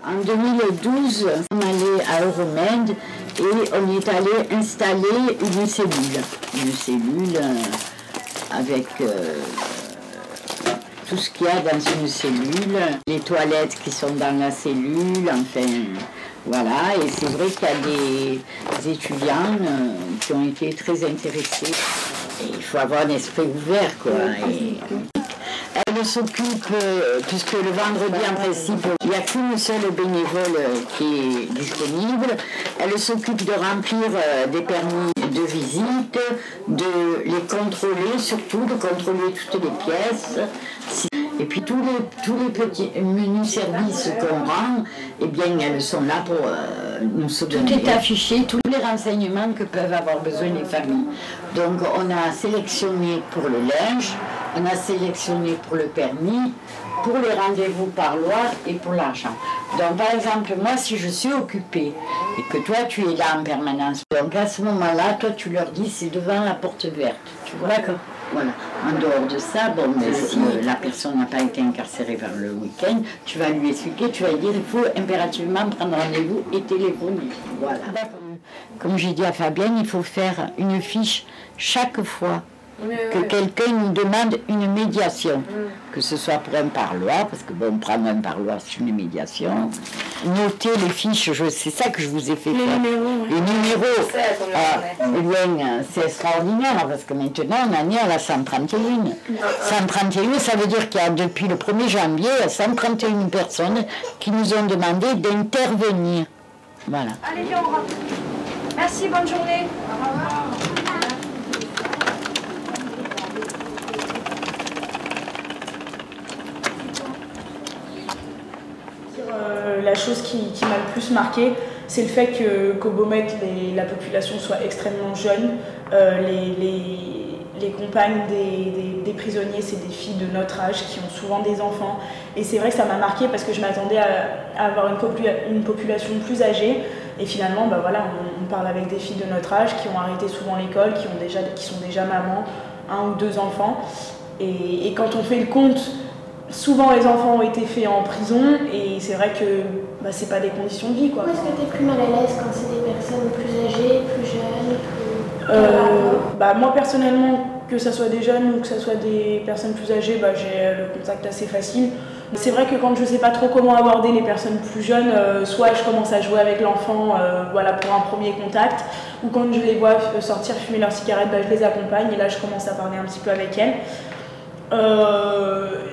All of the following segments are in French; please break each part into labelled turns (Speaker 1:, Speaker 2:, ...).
Speaker 1: En 2012, on allait à Euromed et on est allé installer une cellule. Une cellule avec tout ce qu'il y a dans une cellule, les toilettes qui sont dans la cellule, enfin voilà. Et c'est vrai qu'il y a des étudiants qui ont été très intéressés. Et il faut avoir un esprit ouvert, quoi. Elle s'occupe, puisque le vendredi en principe, il n'y a qu'une seule bénévole qui est disponible, elle s'occupe de remplir des permis de visite, de les contrôler, surtout de contrôler toutes les pièces. Et puis tous les petits menus services qu'on rend, eh bien elles sont là pour nous soutenir. Tout est affiché, tous les renseignements que peuvent avoir besoin les familles. Donc on a sélectionné pour le linge, on a sélectionné pour le permis, pour les rendez-vous par loi et pour l'argent. Donc par exemple, moi si je suis occupée et que toi tu es là en permanence, donc à ce moment-là, toi tu leur dis c'est devant la porte verte, tu vois. D'accord. Voilà. En dehors de ça, bon, mais si la personne n'a pas été incarcérée vers le week-end, tu vas lui expliquer, tu vas lui dire il faut impérativement prendre rendez-vous et téléphoner. Voilà. Comme j'ai dit à Fabienne, il faut faire une fiche chaque fois que quelqu'un nous demande une médiation, que ce soit pour un par-loi, parce que bon, prendre un par-loi, c'est une médiation. Noter les fiches, c'est ça que je vous ai fait faire. Les numéros, c'est extraordinaire, parce que maintenant, on en est à la 131. 131, ça veut dire qu'il y a depuis le 1er janvier, 131 personnes qui nous ont demandé d'intervenir. Voilà.
Speaker 2: Allez, viens, on rentre. Merci, bonne journée. Au revoir. La chose qui m'a le plus marqué, c'est le fait qu'au Beaumet, la population soit extrêmement jeune. Les compagnes des prisonniers, c'est des filles de notre âge qui ont souvent des enfants. Et c'est vrai que ça m'a marqué parce que je m'attendais à avoir une population plus âgée. Et finalement, bah voilà, on parle avec des filles de notre âge qui ont arrêté souvent l'école, qui sont déjà mamans, 1 ou 2 enfants. Et quand on fait le compte, souvent les enfants ont été faits en prison et c'est vrai que bah, c'est pas des conditions de vie, quoi.
Speaker 3: Est-ce que tu es plus mal à l'aise quand c'est des personnes plus âgées, plus jeunes
Speaker 2: bah, moi personnellement, que ce soit des jeunes ou que ce soit des personnes plus âgées, bah, j'ai le contact assez facile. C'est vrai que quand je sais pas trop comment aborder les personnes plus jeunes, soit je commence à jouer avec l'enfant voilà, pour un premier contact, ou quand je les vois sortir fumer leur cigarette, bah, je les accompagne et là je commence à parler un petit peu avec elles.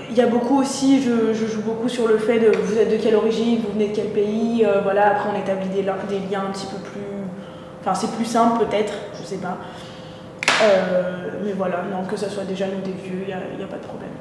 Speaker 2: Il y a beaucoup aussi, je joue beaucoup sur le fait de vous êtes de quelle origine, vous venez de quel pays, voilà, après on établit des liens un petit peu plus, enfin c'est plus simple peut-être, je sais pas, mais voilà, non, que ce soit des jeunes ou des vieux, il n'y a pas de problème.